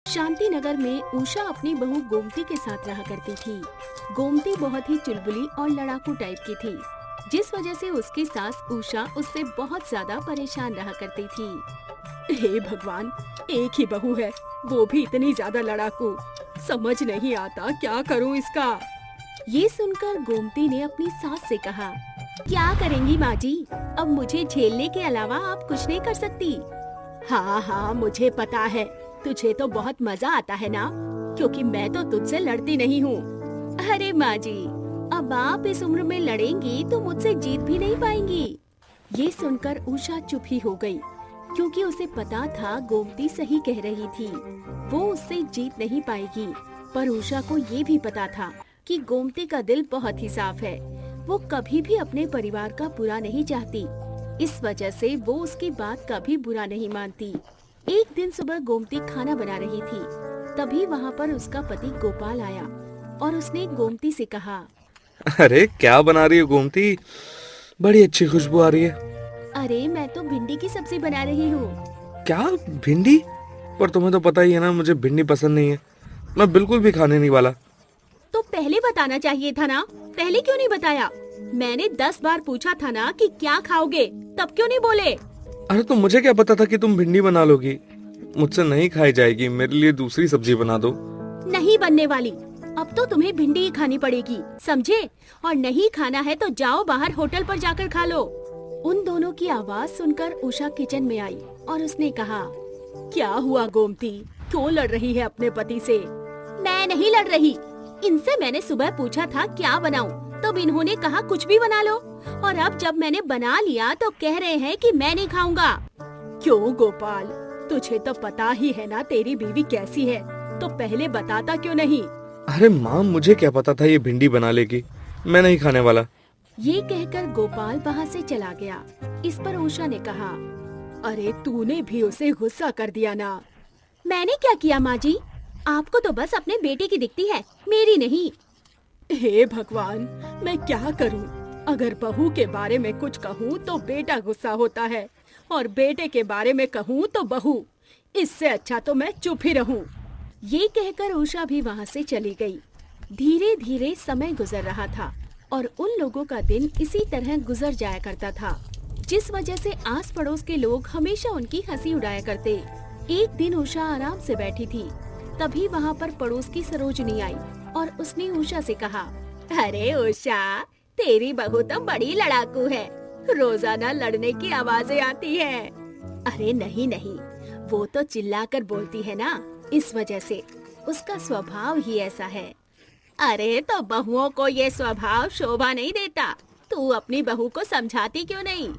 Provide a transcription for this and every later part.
शांति नगर में उषा अपनी बहू गोमती के साथ रहा करती थी। गोमती बहुत ही चुलबुली और लड़ाकू टाइप की थी, जिस वजह से उसकी सास उषा उससे बहुत ज्यादा परेशान रहा करती थी। हे भगवान, एक ही बहू है, वो भी इतनी ज्यादा लड़ाकू। समझ नहीं आता क्या करूं इसका। ये सुनकर गोमती ने अपनी सास से कहा, क्या करेंगी माँ जी, अब मुझे झेलने के अलावा आप कुछ नहीं कर सकती। हाँ हाँ, मुझे पता है, तुझे तो बहुत मजा आता है ना, क्योंकि मैं तो तुझसे लड़ती नहीं हूँ। अरे माँ जी, अब आप इस उम्र में लड़ेंगी तो मुझसे जीत भी नहीं पाएंगी। ये सुनकर उषा चुप ही हो गई, क्योंकि उसे पता था गोमती सही कह रही थी, वो उससे जीत नहीं पाएगी। पर उषा को ये भी पता था कि गोमती का दिल बहुत ही साफ है, वो कभी भी अपने परिवार का बुरा नहीं चाहती। इस वजह से वो उसकी बात का भी बुरा नहीं मानती। एक दिन सुबह गोमती खाना बना रही थी, तभी वहाँ पर उसका पति गोपाल आया और उसने गोमती से कहा, अरे क्या बना रही हो गोमती, बड़ी अच्छी खुशबू आ रही है। अरे मैं तो भिंडी की सब्जी बना रही हूँ। क्या, भिंडी? पर तुम्हें तो पता ही है ना, मुझे भिंडी पसंद नहीं है, मैं बिल्कुल भी खाने नहीं वाला। तो पहले बताना चाहिए था ना, पहले क्यों नहीं बताया? मैंने 10 बार पूछा था ना कि क्या खाओगे, तब क्यों नहीं बोले? अरे तो मुझे क्या पता था कि तुम भिंडी बना लोगी, मुझसे नहीं खाई जाएगी, मेरे लिए दूसरी सब्जी बना दो। नहीं बनने वाली, अब तो तुम्हें भिंडी ही खानी पड़ेगी, समझे? और नहीं खाना है तो जाओ बाहर होटल पर जाकर खा लो। उन दोनों की आवाज सुनकर उषा किचन में आई और उसने कहा, क्या हुआ गोमती, क्यों लड़ रही है अपने पति से? मैं नहीं लड़ रही, इनसे मैंने सुबह पूछा था क्या बनाऊं, तब इन्होंने कहा कुछ भी बना लो, और अब जब मैंने बना लिया तो कह रहे हैं कि मैं नहीं खाऊंगा। क्यों गोपाल, तुझे तो पता ही है ना तेरी बीवी कैसी है, तो पहले बताता क्यों नहीं? अरे माँ, मुझे क्या पता था ये भिंडी बना लेगी, मैं नहीं खाने वाला। ये कहकर गोपाल वहाँ से चला गया। इस पर उषा ने कहा, अरे तूने भी उसे गुस्सा कर दिया ना। मैंने क्या किया माँ जी, आपको तो बस अपने बेटे की दिखती है, मेरी नहीं। हे भगवान, मैं क्या करूं? अगर बहू के बारे में कुछ कहूं तो बेटा गुस्सा होता है, और बेटे के बारे में कहूं तो बहू। इससे अच्छा तो मैं चुप ही रहूं। ये कहकर उषा भी वहाँ से चली गई। धीरे धीरे समय गुजर रहा था और उन लोगों का दिन इसी तरह गुजर जाया करता था, जिस वजह से आस पड़ोस के लोग हमेशा उनकी हंसी उड़ाया करते। एक दिन उषा आराम से बैठी थी, तभी वहाँ पर पड़ोस की सरोजनी आई और उसने उषा से कहा, अरे उषा, तेरी बहू तो बड़ी लड़ाकू है, रोजाना लड़ने की आवाजें आती है। अरे नहीं नहीं, वो तो चिल्लाकर बोलती है ना, इस वजह से, उसका स्वभाव ही ऐसा है। अरे तो बहुओं को ये स्वभाव शोभा नहीं देता, तू अपनी बहू को समझाती क्यों नहीं?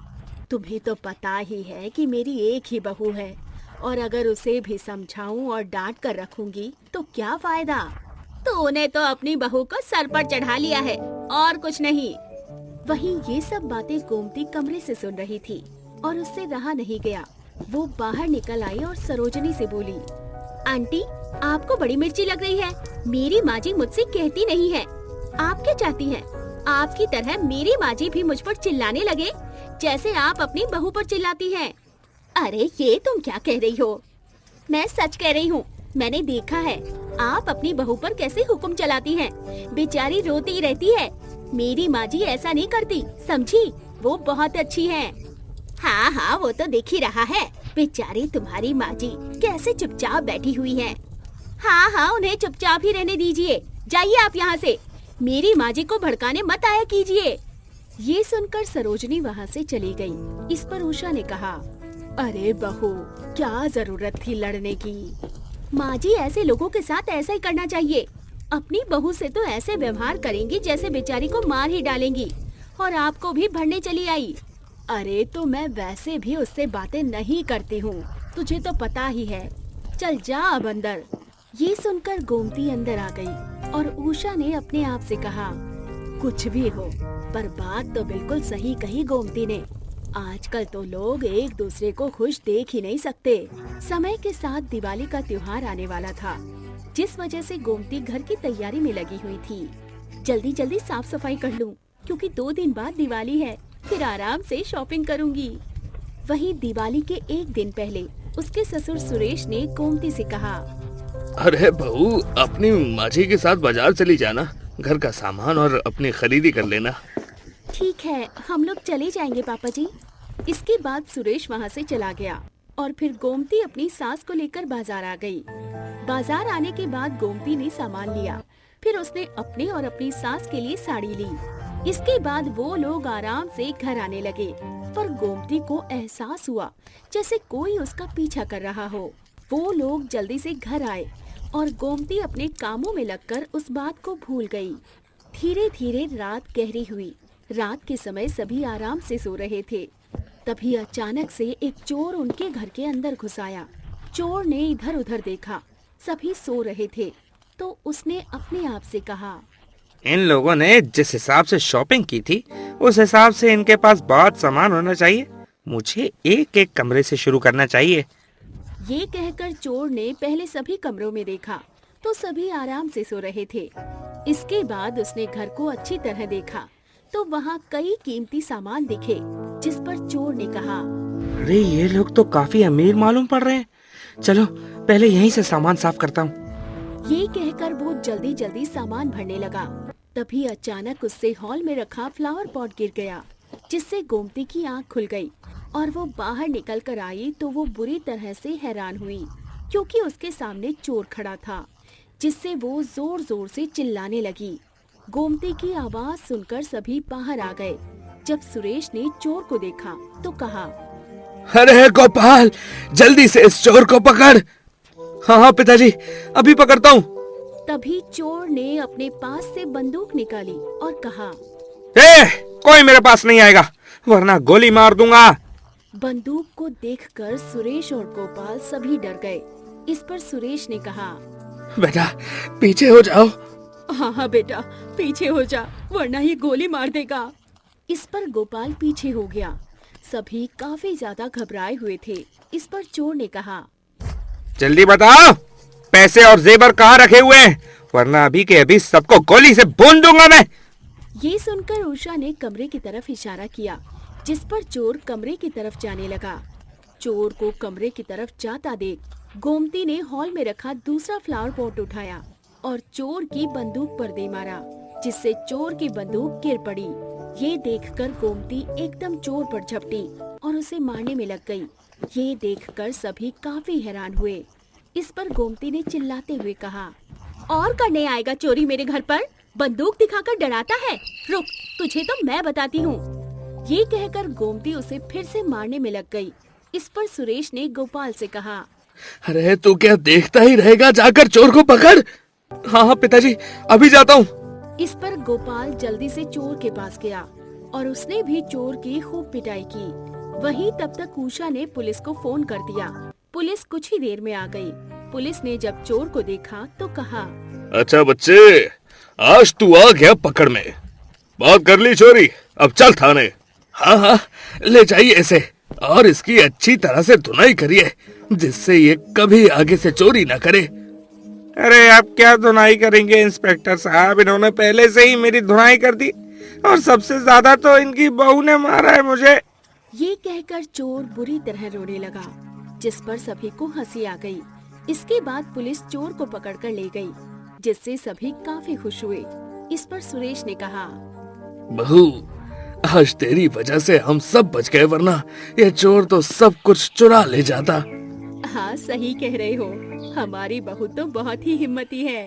तुम्हें तो पता ही है कि मेरी एक ही बहू है, और अगर उसे भी समझाऊं और डांट कर रखूंगी तो क्या फायदा? तूने तो अपनी बहू को सर पर चढ़ा लिया है, और कुछ नहीं। वहीं ये सब बातें गोमती कमरे से सुन रही थी और उससे रहा नहीं गया। वो बाहर निकल आई और सरोजनी से बोली, आंटी, आपको बड़ी मिर्ची लग रही है, मेरी माँ जी मुझसे कहती नहीं है। आप क्या चाहती हैं? आपकी तरह मेरी माँ जी भी मुझ पर चिल्लाने लगे, जैसे आप अपनी बहू पर चिल्लाती हैं। अरे ये तुम क्या कह रही हो? मैं सच कह रही हूँ, मैंने देखा है आप अपनी बहू पर कैसे हुक्म चलाती हैं। बेचारी रोती ही रहती है। मेरी माँ जी ऐसा नहीं करती, समझी? वो बहुत अच्छी है। हाँ हाँ, वो तो दिख ही रहा है, बेचारी तुम्हारी माँ जी कैसे चुपचाप बैठी हुई है। हाँ हाँ, उन्हें चुपचाप ही रहने दीजिए, जाइए आप यहाँ से, मेरी माँ जी को भड़काने मत आया कीजिए। ये सुनकर सरोजनी वहाँ से चली गई। इस पर उषा ने कहा, अरे बहू, क्या जरूरत थी लड़ने की? माँ जी ऐसे लोगों के साथ ऐसा ही करना चाहिए, अपनी बहू से तो ऐसे व्यवहार करेंगी जैसे बेचारी को मार ही डालेंगी, और आपको भी भरने चली आई। अरे तो मैं वैसे भी उससे बातें नहीं करती हूँ, तुझे तो पता ही है, चल जा अब अंदर। ये सुनकर गोमती अंदर आ गई और उषा ने अपने आप से कहा, कुछ भी हो, पर बात तो बिल्कुल सही कही गोमती ने। आजकल तो लोग एक दूसरे को खुश देख ही नहीं सकते। समय के साथ दिवाली का त्योहार आने वाला था, जिस वजह से गोमती घर की तैयारी में लगी हुई थी। जल्दी जल्दी साफ सफाई कर लूं, क्योंकि 2 दिन बाद दिवाली है, फिर आराम से शॉपिंग करूंगी। वहीं दिवाली के एक दिन पहले उसके ससुर सुरेश ने गोमती से कहा, अरे बहू, अपनी माँ जी के साथ बाजार चली जाना, घर का सामान और अपनी खरीदी कर लेना। ठीक है, हम लोग चले जाएंगे पापा जी। इसके बाद सुरेश वहाँ से चला गया और फिर गोमती अपनी सास को लेकर बाजार आ गई। बाजार आने के बाद गोमती ने सामान लिया, फिर उसने अपने और अपनी सास के लिए साड़ी ली। इसके बाद वो लोग आराम से घर आने लगे, पर गोमती को एहसास हुआ जैसे कोई उसका पीछा कर रहा हो। वो लोग जल्दी से घर आए और गोमती अपने कामों में लगकर उस बात को भूल गई। धीरे धीरे रात गहरी हुई। रात के समय सभी आराम से सो रहे थे। तभी अचानक से एक चोर उनके घर के अंदर घुस आया। चोर ने इधर उधर देखा, सभी सो रहे थे, तो उसने अपने आप से कहा, इन लोगों ने जिस हिसाब से शॉपिंग की थी, उस हिसाब से इनके पास बहुत सामान होना चाहिए। मुझे एक एक कमरे से शुरू करना चाहिए। ये कहकर चोर ने पहले सभी कमरों में देखा, तो सभी आराम से सो रहे थे। इसके बाद उसने घर को अच्छी तरह देखा, तो वहाँ कई कीमती सामान दिखे, जिस पर चोर ने कहा, अरे ये लोग तो काफी अमीर मालूम पड़ रहे हैं। चलो पहले यहीं से सामान साफ करता हूँ। ये कहकर वो जल्दी जल्दी सामान भरने लगा। तभी अचानक उससे हॉल में रखा फ्लावर पॉट गिर गया, जिससे गोमती की आंख खुल गई और वो बाहर निकल कर आई तो वो बुरी तरह से हैरान हुई, क्योंकि उसके सामने चोर खड़ा था, जिससे वो जोर जोर से चिल्लाने लगी। गोमती की आवाज सुनकर सभी बाहर आ गए। जब सुरेश ने चोर को देखा तो कहा, अरे गोपाल, जल्दी से इस चोर को पकड़। हाँ हाँ पिताजी, अभी पकड़ता हूँ। तभी चोर ने अपने पास से बंदूक निकाली और कहा, कोई मेरे पास नहीं आएगा, वरना गोली मार दूंगा। बंदूक को देखकर सुरेश और गोपाल सभी डर गए। इस पर सुरेश ने कहा, बेटा पीछे हो जाओ। हाँ हाँ बेटा, पीछे हो जा, वरना ये गोली मार देगा। इस पर गोपाल पीछे हो गया। सभी काफी ज्यादा घबराए हुए थे। इस पर चोर ने कहा, जल्दी बताओ, पैसे और जेवर कहाँ रखे हुए हैं, वरना अभी के अभी सबको गोली से भून दूंगा मैं। ये सुनकर उषा ने कमरे की तरफ इशारा किया, जिस पर चोर कमरे की तरफ जाने लगा। चोर को कमरे की तरफ जाता देख गोमती ने हॉल में रखा दूसरा फ्लावर पॉट उठाया और चोर की बंदूक पर दे मारा, जिससे चोर की बंदूक गिर पड़ी। ये देखकर गोमती एकदम चोर पर झपटी और उसे मारने में लग गई। ये देखकर सभी काफी हैरान हुए। इस पर गोमती ने चिल्लाते हुए कहा, और करने आएगा चोरी मेरे घर पर? बंदूक दिखाकर डराता है? रुक, तुझे तो मैं बताती हूँ। ये कहकर गोमती उसे फिर से मारने में लग गई। इस पर सुरेश ने गोपाल से कहा, अरे तू क्या देखता ही रहेगा, जाकर चोर को पकड़। हाँ हाँ पिताजी, अभी जाता हूँ। इस पर गोपाल जल्दी से चोर के पास गया और उसने भी चोर की खूब पिटाई की। वहीं तब तक उषा ने पुलिस को फोन कर दिया। पुलिस कुछ ही देर में आ गई। पुलिस ने जब चोर को देखा तो कहा, अच्छा बच्चे, आज तू आ गया पकड़ में। बात कर ली चोरी, अब चल थाने। हाँ हाँ, ले जाइए इसे और इसकी अच्छी तरह से धुनाई करिए, जिससे ये कभी आगे से चोरी न करे। अरे आप क्या धुनाई करेंगे इंस्पेक्टर साहब, इन्होंने पहले से ही मेरी धुनाई कर दी और सबसे ज्यादा तो इनकी बहू ने मारा है मुझे। ये कहकर चोर बुरी तरह रोने लगा, जिस पर सभी को हंसी आ गई। इसके बाद पुलिस चोर को पकड़कर ले गई, जिससे सभी काफी खुश हुए। इस पर सुरेश ने कहा, बहू, आज तेरी वजह से हम सब बच गए, वरना ये चोर तो सब कुछ चुरा ले जाता। हाँ सही कह रहे हो, हमारी बहू तो बहुत ही हिम्मती है।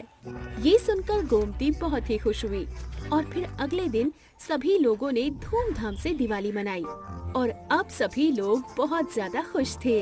ये सुनकर गोमती बहुत ही खुश हुई और फिर अगले दिन सभी लोगों ने धूमधाम से दिवाली मनाई और अब सभी लोग बहुत ज्यादा खुश थे।